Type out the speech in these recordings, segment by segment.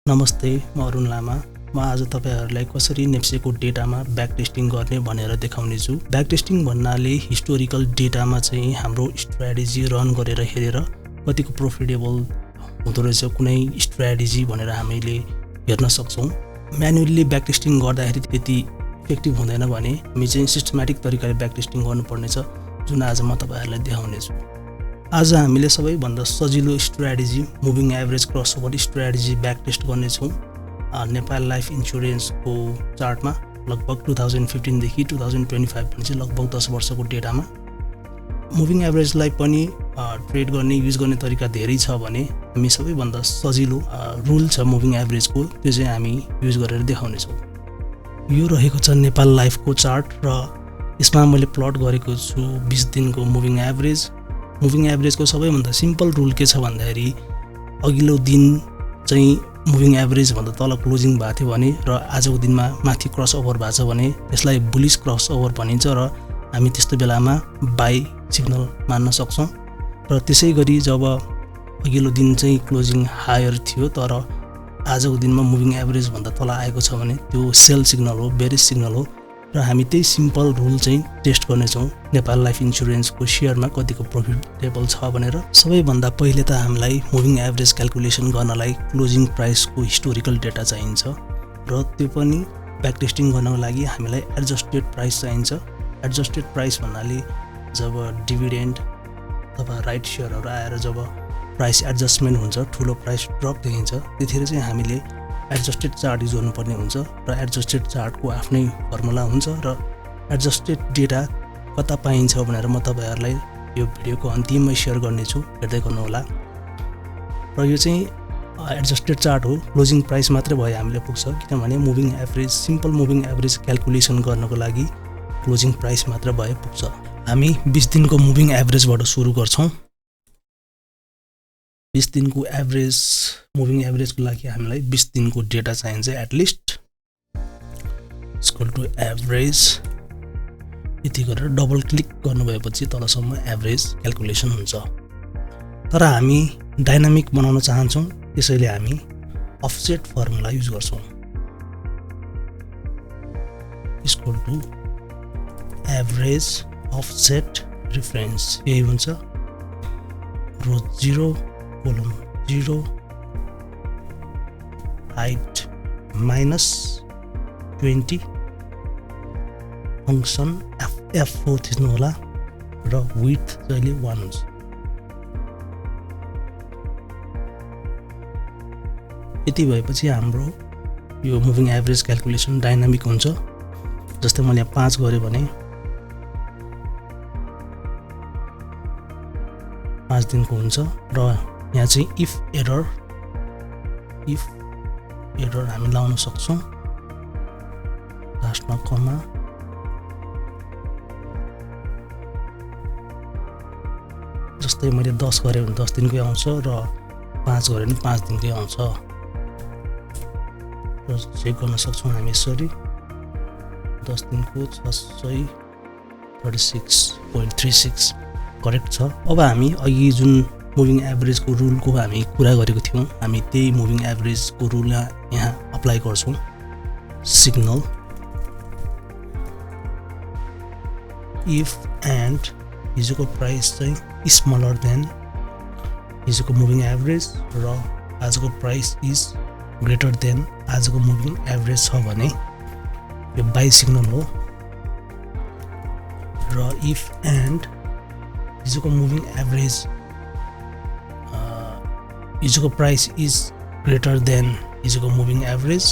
नमस्ते, म अरुण लामा। म आज तपाईहरुलाई कसरी नेप्सेको डेटामा ब्याक टेस्टिङ गर्ने भनेर देखाउने छु। ब्याक टेस्टिङ भन्नाले हिस्टोरिकल डेटामा चाहिँ हाम्रो स्ट्र्याटेजी रन गरेर हेरेर कतिको प्रोफिटेबल हुँदो रहेछ कुनै स्ट्र्याटेजी भनेर हामीले हेर्न सक्छौं। म्यानुअली ब्याक टेस्टिङ गर्दाखेरि त्यति इफेक्टिभ हुँदैन भने हामी चाहिँ सिस्टमेटिक तरिकाले ब्याक टेस्टिङ गर्नुपर्नेछ, जुन आज म तपाईहरुलाई देखाउने छु। आज हामीले सबैभन्दा सजिलो strategy moving average crossover strategy back test गर्ने छौं। नेपाल लाइफ इन्स्योरेन्सको चार्टमा लगभग 2015 देखि 2025 भने चाहिँ लगभग 10 वर्षको डेटामा मुभिङ एभरेजलाई पनि ट्रेड गर्ने युज गर्ने तरिका धेरै छ भने हामी सबैभन्दा सजिलो रुल छ मुभिङ एभरेजको, त्यो चाहिँ हामी युज गरेर देखाउने छौं। यो रहेको छ नेपाल लाइफको चार्ट र यसमा मैले प्लट गरेको छु 20 दिनको मुभिङ एभरेज। मुभिङ एभरेजको सबैभन्दा सिम्पल रुल के छ भन्दाखेरि अघिल्लो दिन चाहिँ मुभिङ एभरेज भन्दा तल क्लोजिङ भएको थियो भने र आजको दिनमा माथि क्रसओभर भएको छ भने त्यसलाई बुलिश क्रसओभर भनिन्छ र हामी त्यस्तो बेलामा बाई सिग्नल मान्न सक्छौं। र त्यसैगरी जब अघिल्लो दिन चाहिँ क्लोजिङ हायर थियो तर आजको दिनमा मुभिङ एभरेज भन्दा तल आएको छ भने त्यो सेल सिग्नल हो, बेरिश सिग्नल हो र हामी त्यही सिम्पल रुल चाहिँ टेस्ट गर्ने छौं नेपाल लाइफ इन्स्योरेन्सको शेयरमा कतिको प्रोफिटेबल छ भनेर। सबैभन्दा पहिले त हामीलाई मुभिङ एभरेज क्याल्कुलेसन गर्नलाई क्लोजिङ प्राइसको हिस्टोरिकल डेटा चाहिन्छ र त्यो पनि ब्याक टेस्टिङ गर्नको लागि हामीलाई एडजस्टेड प्राइस चाहिन्छ। एडजस्टेड प्राइस भन्नाले जब डिभिडेन्ड अथवा राइट शेयरहरु आएर जब प्राइस एडजस्टमेन्ट हुन्छ, ठुलो प्राइस ड्रप देखिन्छ, त्यतिखेर चाहिँ हामीले एडजस्टेड चार्ट युज गर्नुपर्ने हुन्छ र एडजस्टेड चार्टको आफ्नै फर्मुला हुन्छ र एडजस्टेड डेटा कता पाइन्छ भनेर म तपाईहरुलाई यो भिडियोको अन्तिममा शेयर गर्नेछु, हेर्दै गर्नुहोला। र यो चाहिँ एडजस्टेड चार्ट हो, क्लोजिङ प्राइस मात्र भए हामीले पुग्छ, किनभने moving average simple moving average calculation गर्नको लागि क्लोजिङ प्राइस मात्र भए पुग्छ। हामी 20 दिनको मुभिङ एभरेजबाट सुरु गर्छौं। 20 दिनको एभरेज मुभिङ एभरेजको लागि हामीलाई 20 दिनको डेटा चाहिन्छ एटलिस्ट इक्वल टु एभरेज। यति गरेर डबल क्लिक गर्नुभएपछि तलसम्म एभरेज क्याल्कुलेसन हुन्छ। तर हामी डाइनामिक बनाउन चाहन्छौं, त्यसैले हामी अफसेट फर्मुला युज गर्छौं। Equal to average offset reference, यही हुन्छ रो 0 कोलन 0 हाइट -20 फंक्सन f4 थिच्नु होला र विड्थ जहिले 1 हुन्छ। यति भएपछि हाम्रो यो मुभिङ एभरेज क्याल्कुलेसन डाइनामिक हुन्छ। जस्तै मैले यहाँ 5 गरे भने 5 दिनको हुन्छ र यहाँ चाहिँ इफ एरर हामी लाउन सक्छौं, लास्टमा कमा जस्तै मैले 10 गरे भने 10 दिनकै आउँछ र 5 गरे भने 5 दिनकै आउँछ र चेक गर्न सक्छौं हामी यसरी 10 दिनको 636.36 करेक्ट छ। अब हामी अघि जुन मुभिङ एभरेजको रुलको हामी कुरा गरेको थियौं, हामी त्यही मुभिङ एभरेजको रुल यहाँ अप्लाई गर्छौं। सिग्नल इफ एन्ड हिजोको प्राइस चाहिँ स्मलर देन हिजोको मुभिङ एभरेज र आजको प्राइस इज ग्रेटर देन आजको मुभिङ एभरेज छ भने यो बाई सिग्नल हो। र इफ एन्ड हिजोको मुभिङ एभरेज हिजोको प्राइस इज ग्रेटर देन हिजोको मुभिङ एभरेज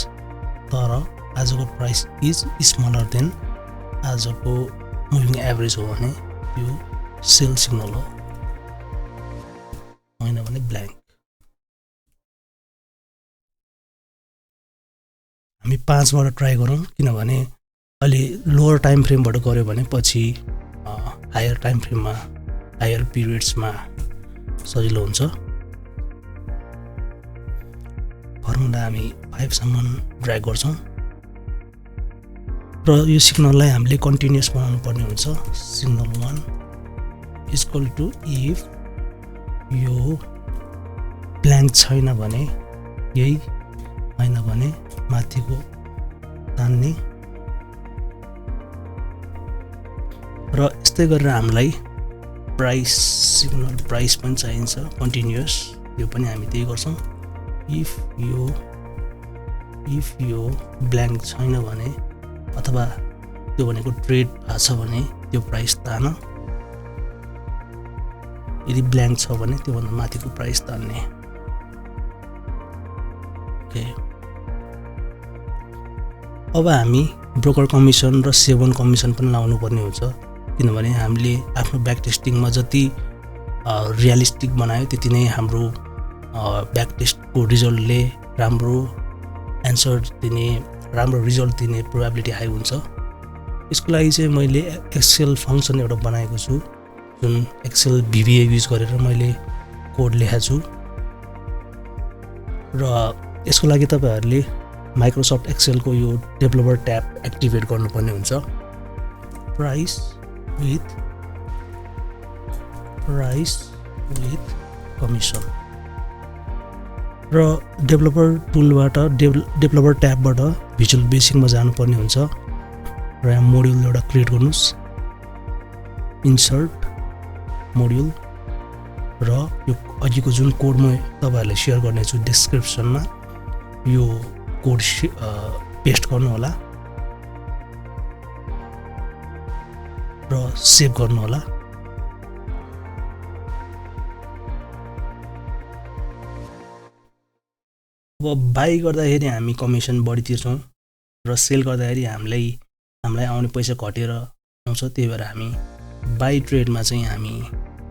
तर आजको प्राइस इज स्मलर देन आजको मुभिङ एभरेज हो भने यो सेल सिग्नल हो, हैन भने ब्ल्याङ्क। हामी 5 बाट ट्राई गरौँ, किनभने अलि लोअर टाइम फ्रेमबाट गर्यो भने पछि हायर टाइम फ्रेममा हायर पिरियड्समा सजिलो हुन्छ। फर्मुला हामी 5 सम्म ड्र्याग गर्छौं र यो सिग्नललाई हामीले कन्टिन्युअस बनाउनु पर्ने हुन्छ। सिग्नल 1 इक्वल टु इफ यो ब्ल्याङ्क छैन भने यही भने माथिको तान्ने र यस्तै गरेर हामीलाई प्राइस सिग्नल प्राइस पनि चाहिन्छ कन्टिन्युअस यो पनि हामी त्यही गर्छौँ इफ यो ब्ल्याङ्क छैन भने अथवा त्यो भनेको ट्रेड भएको छ भने त्यो प्राइस तान यदि ब्ल्याङ्क छ भने त्योभन्दा माथिको प्राइस तान्ने ओके अब हामी ब्रोकर कमिसन र सेवन कमिसन पनि लाउनु पर्ने हुन्छ किनभने हामीले आफ्नो ब्याक टेस्टिङमा जति रियलिस्टिक बनायो त्यति नै हाम्रो ब्याक टेस्टको रिजल्टले राम्रो एन्सर दिने राम्रो रिजल्ट दिने प्रोबेबिलिटी हाई हुन्छ यसको लागि चाहिँ मैले एक्सेल फङ्सन एउटा बनाएको छु जुन एक्सेल VBA युज गरेर मैले कोड लेखेको छु र यसको लागि तपाईहरुले माइक्रोसफ्ट एक्सेलको यो डेभलपर ट्याब एक्टिभेट गर्नुपर्ने हुन्छ प्राइस विथ कमिसन र डेभलपर टुलबाट डेभलपर ट्याबबाट भिजुअल बेसिकमा जानुपर्ने हुन्छ र यहाँ मोड्युल एउटा क्रिएट गर्नुस् इन्सर्ट मोड्युल र यो अघिको जुन कोड म तपाईहरुलाई शेयर गर्ने छु डिस्क्रिप्सनमा यो कोड पेस्ट गर्नु होला र सेभ गर्नु होला अब बाइ गर्दाखेरि हामी कमिसन बढी तिर्छौं र सेल गर्दाखेरि हामीलाई आउने पैसा घटेर आउँछ त्यही भएर हामी बाइ ट्रेडमा चाहिँ हामी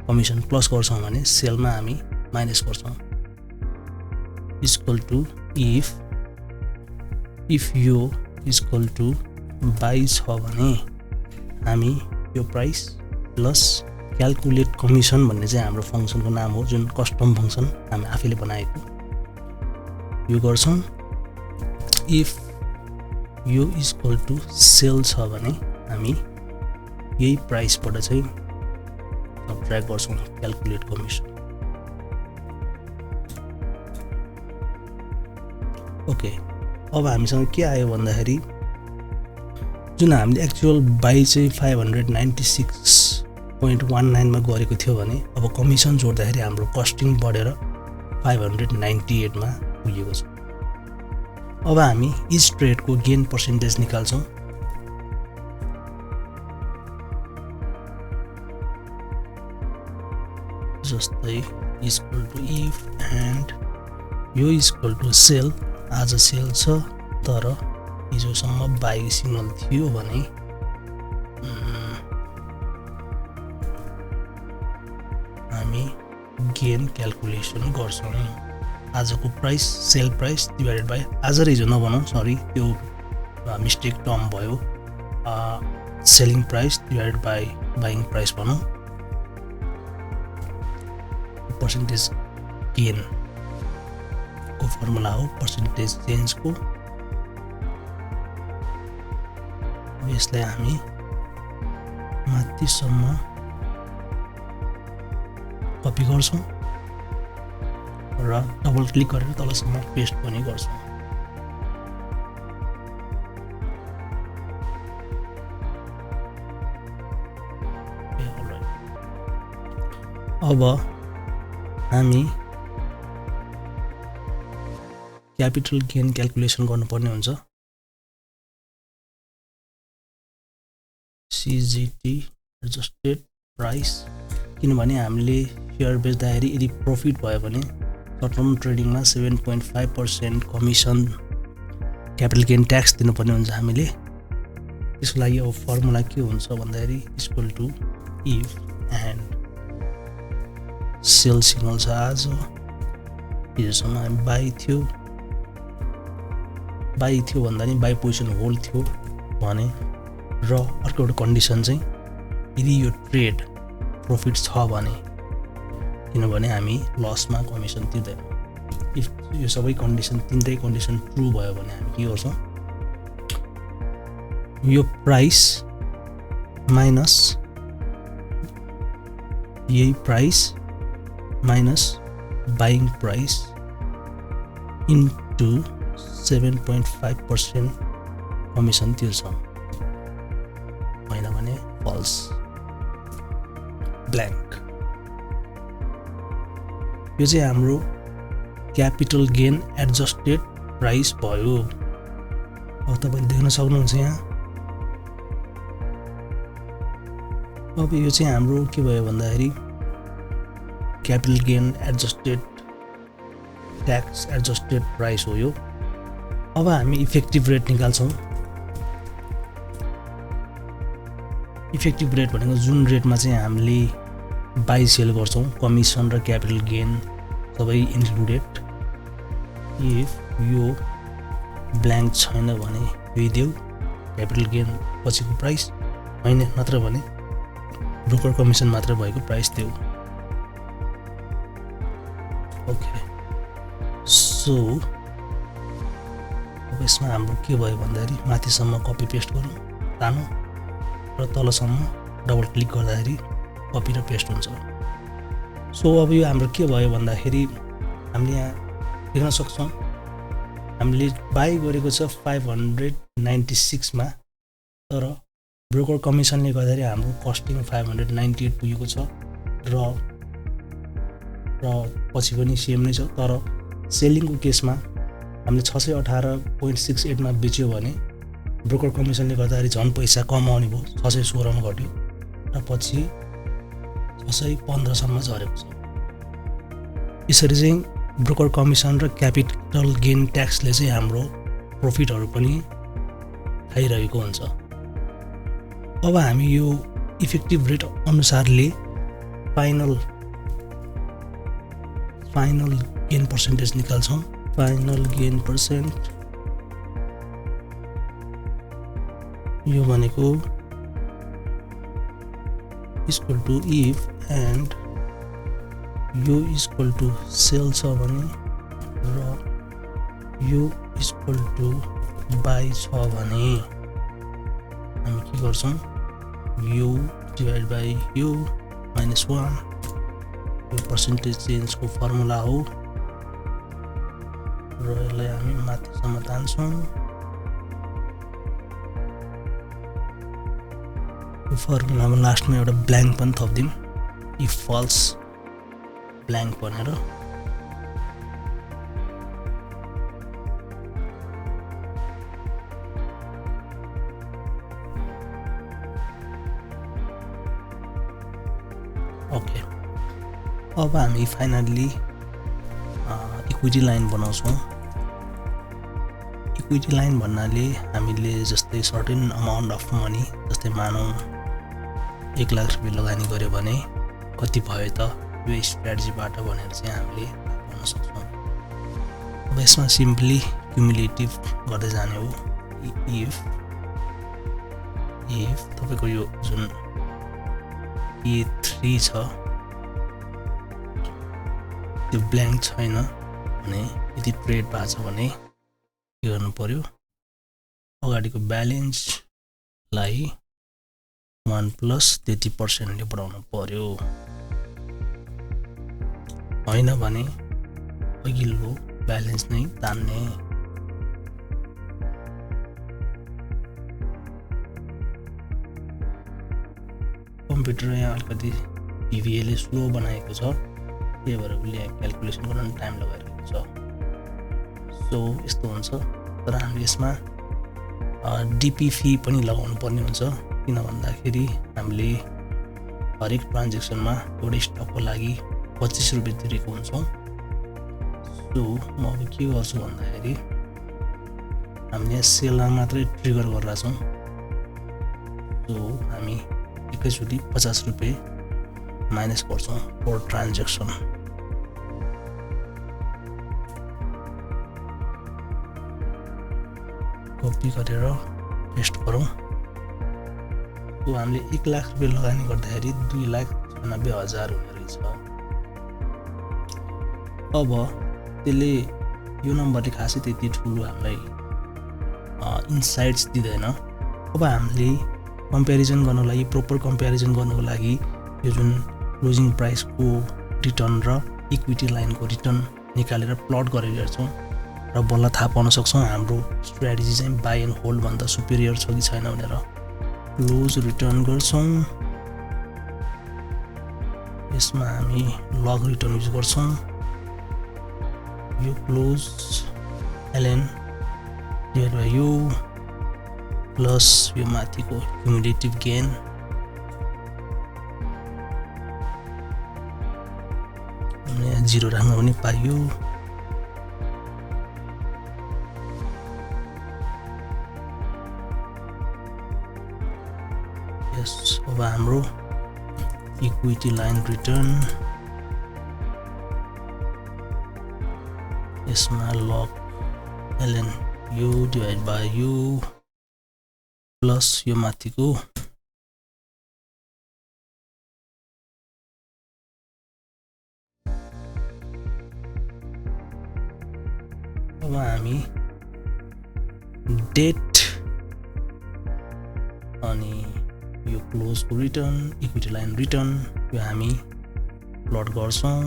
कमिसन प्लस गर्छौं भने सेलमा हामी माइनस गर्छौं इक्वल टु इफ यो इक्वल टु बाइ छ भने हामी यो प्राइस प्लस क्याल्कुलेट कमिसन भन्ने चाहिँ हाम्रो फंक्सनको नाम हो जुन कस्टम फंक्सन हामी आफैले बनाएको यो गर्छौं इफ यो इक्वल टु सेल छ भने हामी यही प्राइसबाट चाहिँ सबट्र्याक्ट गर्छौं क्याल्कुलेट कमिसन ओके अब हामीसँग के आयो भन्दाखेरि जुन हामीले एक्चुअल बाइ चाहिँ 596.19 मा गरेको थियो भने अब कमिसन जोड्दाखेरि हाम्रो कस्टिङ बढेर 598 मा पुगेको छ अब हामी इच ट्रेडको गेन पर्सेन्टेज निकाल्छौं जस्तै इक्वल टु इफ एन्ड यो इक्वल टु सेल आज सेल छ तर हिजोसम्म बाइ सिग्नल थियो भने हामी गेन क्याल्कुलेसन गर्छौं आजको price sell price divided by आज र हिजो नबनाऊ सरी त्यो मिस्टेक टर्म भयो selling price divided by buying price भनौं पर्सेन्टेज गेन को फर्मुला हो पर्सेन्टेज चेन्ज को यसलाई हामी माथिसम्म कपी गर्छौं र डबल क्लिक गरेर तलसम्म पेस्ट पनि गर्छौं अब हामी क्यापिटल गेन क्याल्कुलेसन गर्नुपर्ने हुन्छ CGT एडजस्टेड प्राइस किनभने हामीले शेयर बेच्दाखेरि यदि प्रॉफिट भयो भने सर्ट टर्म ट्रेडिङमा 7.5% कमिसन क्यापिटल गेन ट्याक्स दिनुपर्ने हुन्छ हामीले त्यसको लागि अब फर्मुला के हुन्छ भन्दाखेरि equal to if and sell signal छ आज हिजोसम्म हामी बाइ थियो भन्दा नि बाइ पोजिसन होल्ड थियो भने र अर्को एउटा कन्डिसन चाहिँ यदि यो ट्रेड प्रॉफिट छ भने किनभने हामी लसमा कमिसन तिर्दैनौं इफ यो सबै कन्डिसन तीनटै कन्डिसन ट्रु भयो भने हामी के गर्छौं यो प्राइस माइनस यही price minus buying price into 7.5% commission तिर्छौँ, होइन भने फल्स ब्ल्याङ्क। यो चाहिँ हाम्रो क्यापिटल गेन एडजस्टेड प्राइस भयो। अब तपाईँले देख्न सक्नुहुन्छ यहाँ। अब यो चाहिँ हाम्रो के भयो भन्दाखेरि capital gain adjusted tax adjusted price हो यो। अब हामी इफेक्टिभ रेट निकाल्छौँ। इफेक्टिभ रेट भनेको जुन रेटमा चाहिँ हामीले बाई सेल गर्छौँ, कमिसन र क्यापिटल गेन सबै इन्क्लुडेड। इफ यो ब्ल्याङ्क छैन भने यही देऊ क्यापिटल गेन पछिको प्राइस, होइन नत्र भने ब्रोकर कमिसन मात्र भएको प्राइस देऊ। ओके, सो अब यसमा हाम्रो के भयो भन्दाखेरि माथिसम्म कपी पेस्ट गरौँ तानो र तलसम्म डबल क्लिक गर्दाखेरि कपी र पेस्ट हुन्छ। सो अब यो हाम्रो के भयो भन्दाखेरि हामीले यहाँ देख्न सक्छौँ हामीले बाई गरेको छ 596 मा, तर ब्रोकर कमिसनले गर्दाखेरि हाम्रो कस्टिङ 598 पुगेको छ र पछि पनि सेम नै छ। तर सेलिङको केसमा हामीले 618.68 मा बेच्यो भने ब्रोकर कमिसनले गर्दाखेरि झन् पैसा कम आउने भयो, 616 मा घट्यो र पछि 615 सम्म झरेको छ। यसरी चाहिँ ब्रोकर कमिसन र क्यापिटल गेन ट्याक्सले चाहिँ हाम्रो प्रफिटहरू पनि खाइरहेको हुन्छ। अब हामी यो इफेक्टिभ रेट अनुसारले फाइनल गेन पर्सेन्टेज निकाल्छौँ। फाइनल गेन पर्सेन्ट यो भनेको इक्वल टु इफ एन्ड यो इक्वल टु सेल छ भने र यो इक्वल टु बाई छ भने हामी के गर्छौँ, यो डिभाइड बाई यो -1 यो पर्सेन्टेज चेन्जको फर्मुला हो र यसलाई हामी माथिसम्म तान्छौँ। यो फर्मुलामा लास्टमा एउटा ब्ल्याङ्क पनि थप्दिउँ, इफ फल्स ब्ल्याङ्क भनेर। ओके, अब हामी फाइनल्ली इक्विटी लाइन बनाउँछौँ। इक्विटी लाइन भन्नाले हामीले जस्तै सर्टेन अमाउन्ट अफ मनी, जस्तै मानौँ 1 लाख रुपियाँ लगानी गऱ्यो भने कति भयो त यो स्ट्र्याटेजीबाट भनेर चाहिँ हामीले भन्न सक्छौँ। अब यसमा सिम्पली क्युमुलेटिभ गर्दै जाने हो। इफ तपाईँको यो जुन A3 छ त्यो ब्ल्याङ्क छैन भने, यदि ट्रेड भएको छ भने के गर्नु पर्यो, अगाडिको ब्यालेन्सलाई 1 + 30% बढाउनु पर्यो, होइन भने अघिल्लो ब्यालेन्स नै तान्ने। कम्प्युटर यहाँ अलिकति PVA स्लो बनाएको छ, त्यही भएर उसले क्यालकुलेसन गर्न टाइम लगाइरहेको छ। सो यस्तो हुन्छ। तर हामीले यसमा DP फी पनि लगाउनु पर्ने हुन्छ, किन भन्दाखेरि हामीले हरेक ट्रान्जेक्सनमा एउटै स्टकको लागि 25 रुपियाँ तिरेको हुन्छौँ। सो म अब के गर्छु भन्दाखेरि हामीले सेलमा मात्रै ट्रिगर गरिरहेको छौँ। सो हामी एकैचोटि 50 रुपियाँ माइनस गर्छौँ पर ट्रान्जेक्सन। कपी गरेर पेस्ट गरौँ। सो हामीले 1 लाख रुपियाँ लगानी गर्दाखेरि 2,96,000 हुने रहेछ। अब त्यसले यो नम्बरले खासै त्यति ठुलो हामीलाई इन्साइट्स दिँदैन। अब हामीले कम्पेरिजन गर्नको लागि, प्रोपर कम्पेरिजन गर्नको लागि यो जुन क्लोजिङ प्राइसको रिटर्न र इक्विटी लाइनको रिटर्न निकालेर प्लट गरेर हेर्छौँ। र बल्ल थाहा पाउन सक्छौँ हाम्रो स्ट्र्याटेजी चाहिँ बाई एन्ड होल्ड भन्दा सुपेरियर छ कि छैन भनेर। क्लोज रिटर्न गर्छौँ, यसमा हामी लग रिटर्न युज गर्छौँ। यो क्लोज ln डिभाइड बाई यो प्लस यो माथिको क्युमुलेटिभ गेन यहाँ 0 राख्नु पनि पाइयो। यस, अब हाम्रो इक्विटी लाइन रिटर्न, यसमा लग ln यो डिभाइड बाई यो प्लस यो माथिको अब हामी डेट अनि यो क्लोजको रिटर्न इक्विटी लाइन रिटर्न यो हामी प्लट गर्छौँ।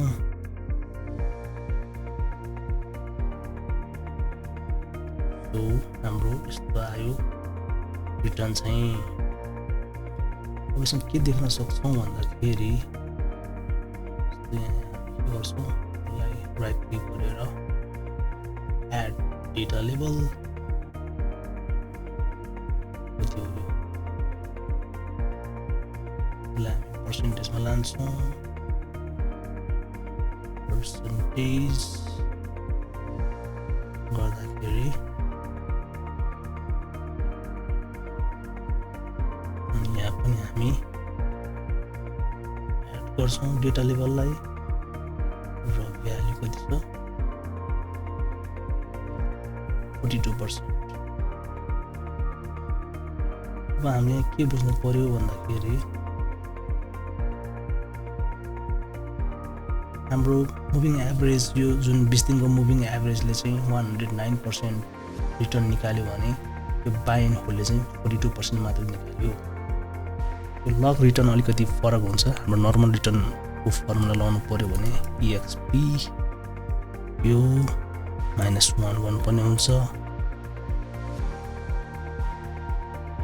सो हाम्रो यस्तो आयो रिटर्न चाहिँ। अब यसमा के देख्न सक्छौँ भन्दाखेरि यहाँ गर्छौँ, यसलाई राइट क्लिक गरेर एड डेटा लेभल कति हो यसलाई पर्सेन्टेजमा लान्छौँ। पर्सेन्टेज गर्दाखेरि यहाँ पनि हामी एड गर्छौँ डेटा लेभललाई र भ्याल्यु कति छ 42%। अब हामीले के बुझ्नु पर्यो भन्दाखेरि हाम्रो मुभिङ एभरेज यो जुन 20 दिनको मुभिङ एभरेजले चाहिँ 109% रिटर्न निकाल्यो भने यो बाई एन्ड होल्डले चाहिँ 42% मात्र निकाल्यो। यो लग रिटर्न अलिकति फरक हुन्छ। हाम्रो नर्मल रिटर्नको फर्मुला लगाउनु पर्यो भने EXP यो -1 गर्नुपर्ने हुन्छ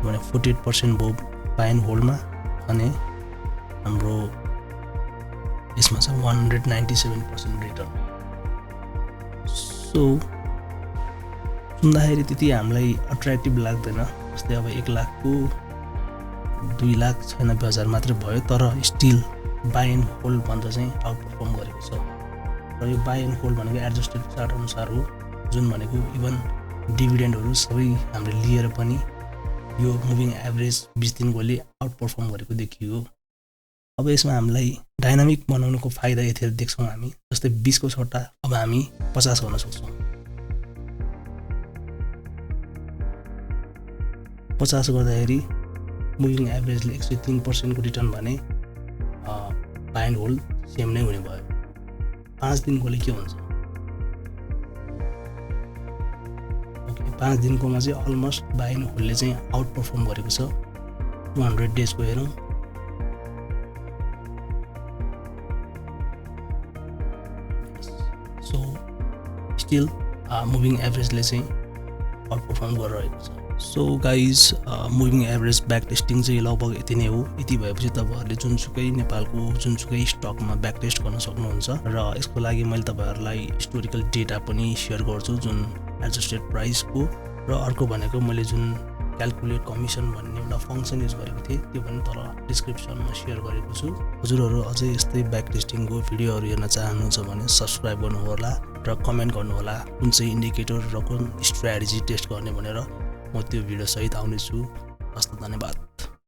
भने 48% भयो बाई एन्ड होल्डमा, अनि हाम्रो यसमा छ 197% रिटर्न। सो सुन्दाखेरि त्यति हामीलाई अट्र्याक्टिभ लाग्दैन। जस्तै अब 1 लाखको 2,96,000 मात्रै भयो, तर स्टिल बाई एन्ड होल्ड भन्दा चाहिँ आउट पर्फर्म गरेको छ। र यो बाई एन्ड होल्ड भनेको एडजस्टेड चार्ट अनुसार हो, जुन भनेको इभन डिभिडेन्डहरू सबै हामीले लिएर पनि यो मुभिङ एभरेज 20 दिनकोले आउट पर्फर्म गरेको देखियो। अब यसमा हामीलाई डाइनामिक बनाउनुको फाइदा यति देख्छौँ हामी। जस्तै 20 को सट्टा अब हामी 50 गर्न सक्छौँ। 50 गर्दाखेरि मुभिङ एभरेजले 103% को रिटर्न भने बाई एन्ड होल्ड सेम नै हुने भयो। 5 दिनकोले के हुन्छ? ओके, 5 दिनकोमा चाहिँ अलमोस्ट बाई एन्ड होल्डले चाहिँ आउट पर्फर्म गरेको छ। 200 डेजको हेरौँ, सो स्टिल मुभिङ एभरेजले चाहिँ आउट पर्फर्म गरिरहेको छ। So guys, moving average back testing चाहिँ लगभग यति नै हो। यति भएपछि तपाईँहरूले जुनसुकै नेपालको जुनसुकै स्टकमा ब्याक टेस्ट गर्न सक्नुहुन्छ। र यसको लागि मैले तपाईँहरूलाई हिस्टोरिकल डेटा पनि सेयर गर्छु, जुन एडजस्टेड प्राइसको। र अर्को भनेको मैले जुन क्यालकुलेट कमिसन भन्ने एउटा फङ्सन युज गरेको थिएँ, त्यो पनि तल डिस्क्रिप्सनमा सेयर गरेको छु। हजुरहरू अझै यस्तै ब्याक टेस्टिङको भिडियोहरू हेर्न चाहनुहुन्छ भने सब्सक्राइब गर्नुहोला र कमेन्ट गर्नुहोला कुन चाहिँ इन्डिकेटर र कुन स्ट्र्याटेजी टेस्ट गर्ने भनेर। म त्यो भिडियो सहित आउनेछु। हस्त, धन्यवाद।